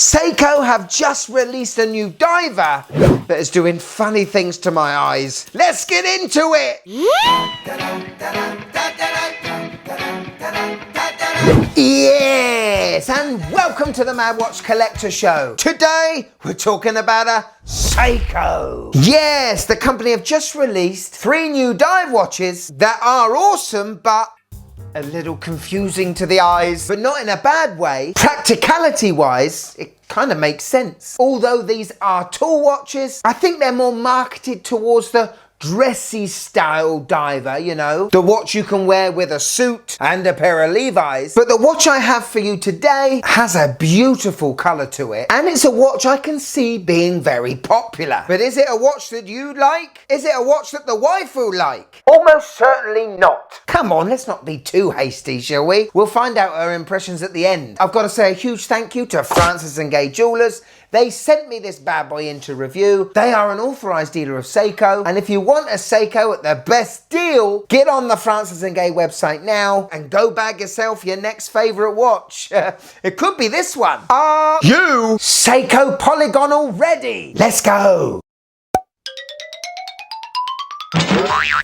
Seiko have just released a new diver that is doing funny things to my eyes. Let's get into it! Yes, and welcome to the Mad Watch Collector Show. Today, we're talking about a Seiko. Yes, the company have just released 3 new dive watches that are awesome, but a little confusing to the eyes, but not in a bad way. Practicality-wise, it kind of makes sense. Although these are tool watches, I think they're more marketed towards the dressy style diver, you know, the watch you can wear with a suit and a pair of Levi's. But the watch I have for you today has a beautiful colour to it, and it's a watch I can see being very popular. But is it a watch that you like? Is it a watch that the waifu like? Almost certainly not. Come on, let's not be too hasty, shall we? We'll find out her impressions at the end. I've got to say a huge thank you to Francis & Gay Jewelers. They sent me this bad boy in to review. They are an authorised dealer of Seiko, and if you want a Seiko at the best deal, get on the Francis & Gay website now and go bag yourself your next favourite watch. It could be this one. Are you Seiko Polygonal ready? Let's go.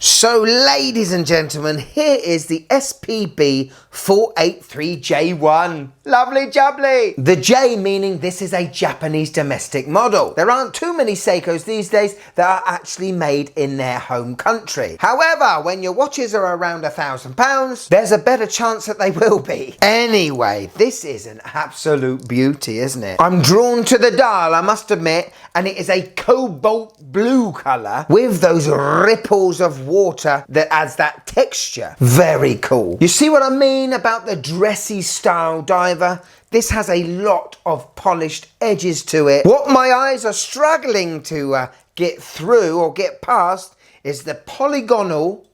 So, ladies and gentlemen, here is the SPB 483J1. Lovely jubbly. The J meaning this is a Japanese domestic model. There aren't too many Seikos these days that are actually made in their home country. However, when your watches are around £1,000, there's a better chance that they will be. Anyway, this is an absolute beauty, isn't it? I'm drawn to the dial, I must admit, and it is a cobalt blue colour with those ripples of water that adds that texture. Very cool. You see what I mean about the dressy style diver? This has a lot of polished edges to it. What my eyes are struggling to get through or get past is the polygonal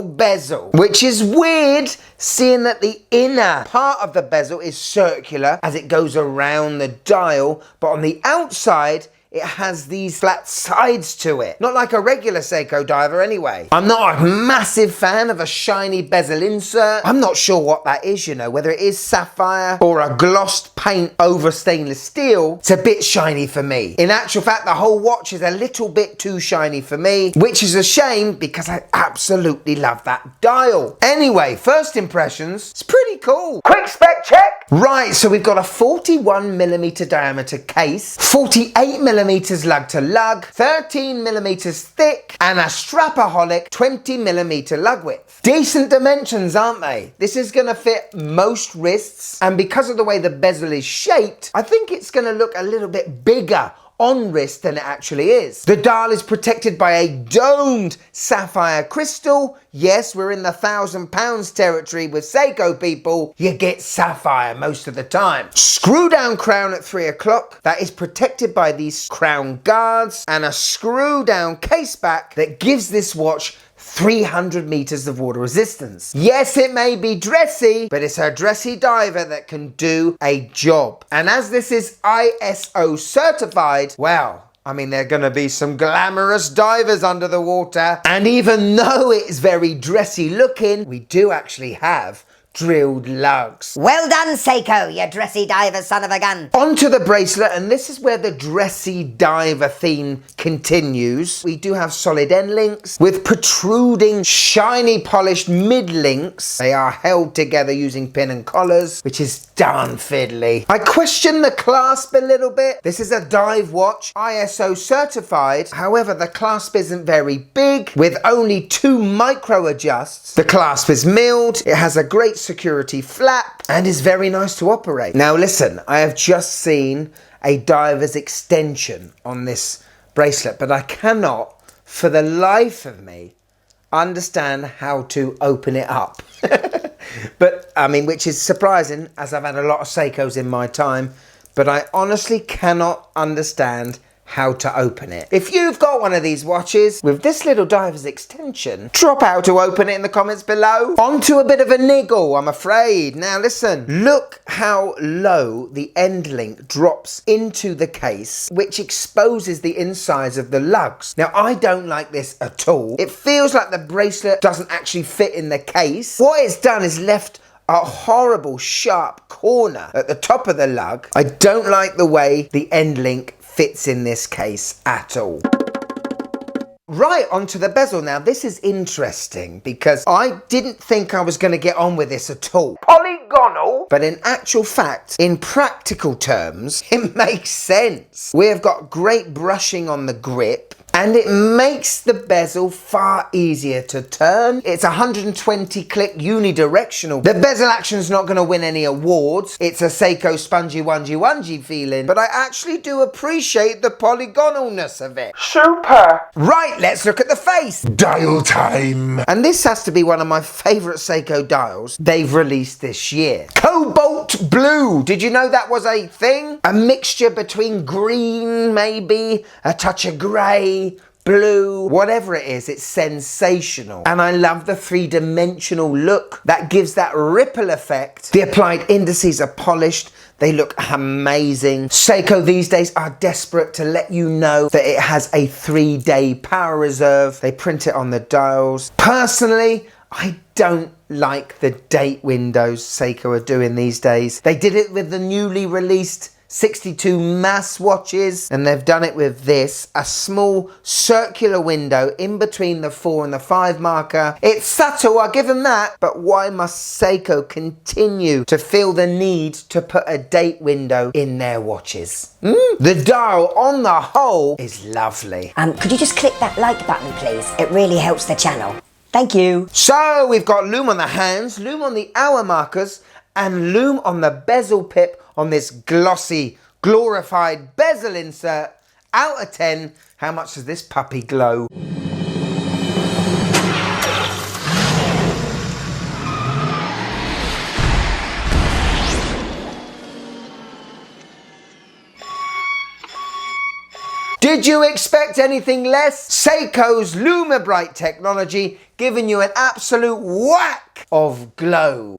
bezel, which is weird seeing that the inner part of the bezel is circular as it goes around the dial, but on the outside it has these flat sides to it. Not like a regular Seiko diver anyway. I'm not a massive fan of a shiny bezel insert. I'm not sure what that is, you know, whether it is sapphire or a glossed paint over stainless steel. It's a bit shiny for me. In actual fact, the whole watch is a little bit too shiny for me, which is a shame because I absolutely love that dial. Anyway, first impressions, it's pretty cool. Quick spec check. Right, so we've got a 41mm diameter case, 48mm lug to lug, 13mm thick, and a strapaholic 20mm lug width. Decent dimensions, aren't they? This is going to fit most wrists, and because of the way the bezel is shaped, I think it's going to look a little bit bigger on wrist than it actually is. The dial is protected by a domed sapphire crystal. Yes, we're in the £1,000 territory with Seiko people. You get sapphire most of the time. Screw down crown at 3 o'clock. That is protected by these crown guards, and a screw down case back that gives this watch 300 meters of water resistance. Yes, it may be dressy, but it's a dressy diver that can do a job. And as this is ISO certified, well, I mean, there are going to be some glamorous divers under the water. And even though it's very dressy looking, we do actually have drilled lugs. Well done, Seiko, you dressy diver son of a gun. Onto the bracelet, and this is where the dressy diver theme continues. We do have solid end links with protruding, shiny polished mid links. They are held together using pin and collars, which is darn fiddly. I question the clasp a little bit. This is a dive watch, ISO certified. However, the clasp isn't very big, with only 2 micro adjusts. The clasp is milled. It has a great security flap and is very nice to operate. Now listen, I have just seen a diver's extension on this bracelet, but I cannot for the life of me understand how to open it up. But I mean, which is surprising as I've had a lot of Seikos in my time, but I honestly cannot understand how to open it. If you've got one of these watches with this little diver's extension, drop out to open it in the comments below. Onto a bit of a niggle, I'm afraid. Now listen, look how low the end link drops into the case, which exposes the insides of the lugs. Now I don't like this at all. It feels like the bracelet doesn't actually fit in the case. What it's done is left a horrible sharp corner at the top of the lug. I don't like the way the end link fits in this case at all. Right, onto the bezel now. This is interesting because I didn't think I was going to get on with this at all. Polygonal, but in actual fact, in practical terms, it makes sense. We have got great brushing on the grip, and it makes the bezel far easier to turn. It's 120 click unidirectional. The bezel action's not going to win any awards. It's a Seiko spongy onesie feeling, but I actually do appreciate the polygonalness of it. Super. Right, let's look at the face. Dial time. And this has to be one of my favorite Seiko dials they've released this year. Cobalt blue. Did you know that was a thing? A mixture between green, maybe, a touch of grey, blue, whatever it is, it's sensational. And I love the three-dimensional look that gives that ripple effect. The applied indices are polished. They look amazing. Seiko these days are desperate to let you know that it has a 3-day power reserve. They print it on the dials. Personally, I don't like the date windows Seiko are doing these days. They did it with the newly released 62 mass watches, and they've done it with this, a small circular window in between the 4 and the 5 marker. It's subtle, I'll give them that, but why must Seiko continue to feel the need to put a date window in their watches? The dial on the whole is lovely. Could you just click that like button, please? It really helps the channel. Thank you. So we've got lume on the hands, lume on the hour markers, and lume on the bezel pip on this glossy, glorified bezel insert. Out of 10, how much does this puppy glow? Did you expect anything less? Seiko's LumiBrite technology giving you an absolute whack of glow.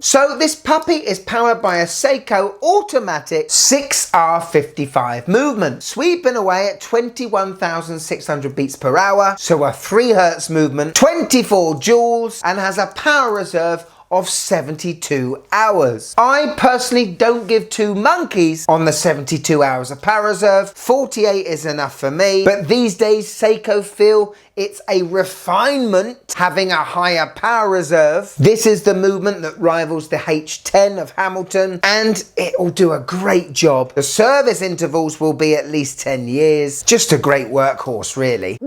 So this puppy is powered by a Seiko automatic 6R55 movement, sweeping away at 21,600 beats per hour, so a 3 Hertz movement, 24 joules, and has a power reserve of 72 hours. I personally don't give two monkeys on the 72 hours of power reserve. 48 is enough for me, but these days Seiko feel it's a refinement having a higher power reserve. This is the movement that rivals the H10 of Hamilton, and it will do a great job. The service intervals will be at least 10 years. Just a great workhorse, really.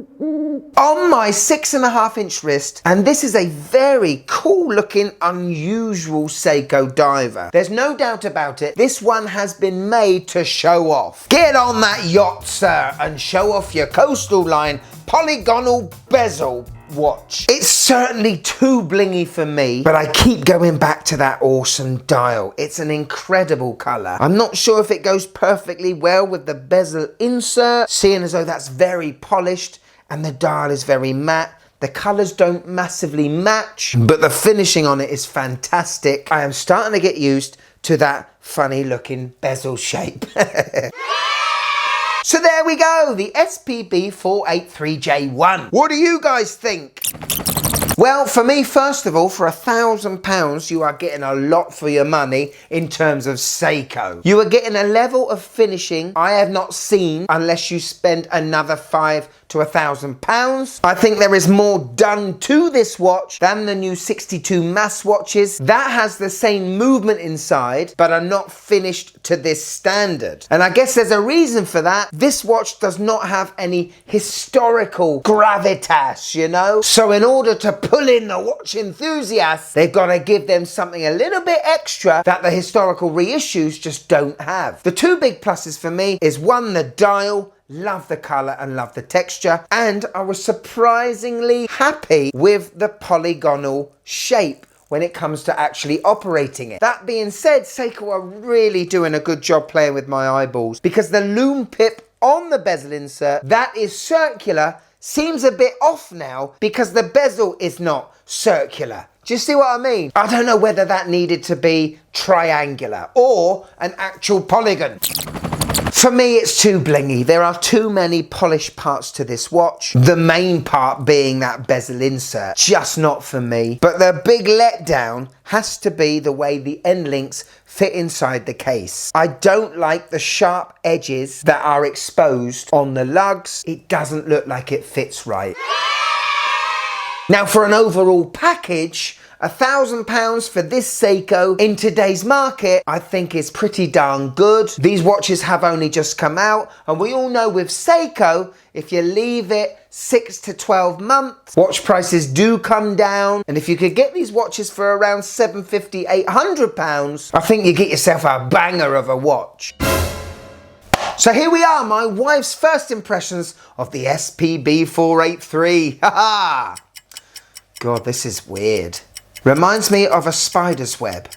On my 6.5-inch wrist, and this is a very cool looking, unusual Seiko diver. There's no doubt about it, this one has been made to show off. Get on that yacht, sir, and show off your coastal line polygonal bezel watch. It's certainly too blingy for me, but I keep going back to that awesome dial. It's an incredible colour. I'm not sure if it goes perfectly well with the bezel insert, seeing as though that's very polished and the dial is very matte. The colours don't massively match, but the finishing on it is fantastic. I am starting to get used to that funny looking bezel shape. So there we go, the SPB 483J1. What do you guys think? Well, for me, first of all, for £1,000, you are getting a lot for your money in terms of Seiko. You are getting a level of finishing I have not seen unless you spend another £500 to £1,000. I think there is more done to this watch than the new 62 mass watches. That has the same movement inside, but are not finished to this standard. And I guess there's a reason for that. This watch does not have any historical gravitas, you know? So in order to pull in the watch enthusiasts, they've got to give them something a little bit extra that the historical reissues just don't have. The two big pluses for me is one, the dial. Love the colour and love the texture, and I was surprisingly happy with the polygonal shape when it comes to actually operating it. That being said, Seiko are really doing a good job playing with my eyeballs, because the lume pip on the bezel insert that is circular seems a bit off now because the bezel is not circular. Do you see what I mean? I don't know whether that needed to be triangular or an actual polygon. For me, it's too blingy. There are too many polished parts to this watch. The main part being that bezel insert. Just not for me. But the big letdown has to be the way the end links fit inside the case. I don't like the sharp edges that are exposed on the lugs. It doesn't look like it fits right. Now for an overall package, £1,000 for this Seiko in today's market, I think is pretty darn good. These watches have only just come out, and we all know with Seiko, if you leave it 6 to 12 months, watch prices do come down. And if you could get these watches for around £750, £800, I think you get yourself a banger of a watch. So here we are, my wife's first impressions of the SPB 483. Haha! God, this is weird. Reminds me of a spider's web.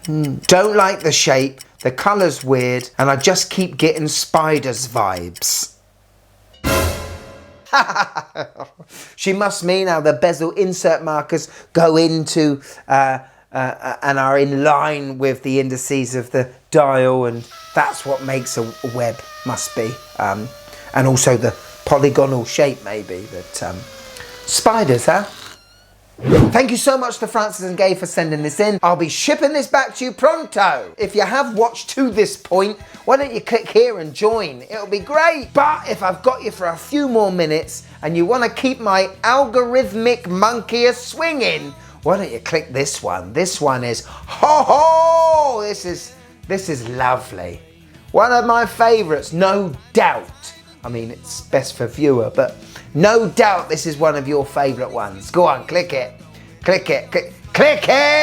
Don't like the shape, the colour's weird, and I just keep getting spiders vibes. She must mean how the bezel insert markers go into and are in line with the indices of the dial, and that's what makes a web, must be. And also the polygonal shape maybe, but spiders, huh? Thank you so much to Francis and Gay for sending this in. I'll be shipping this back to you pronto. If you have watched to this point, why don't you click here and join? It'll be great. But if I've got you for a few more minutes and you want to keep my algorithmic monkey a-swinging, why don't you click this one? This one is, ho-ho! This is lovely. One of my favourites, no doubt. I mean, it's best for viewer, but no doubt this is one of your favourite ones. Go on, click it. Click it. Click it!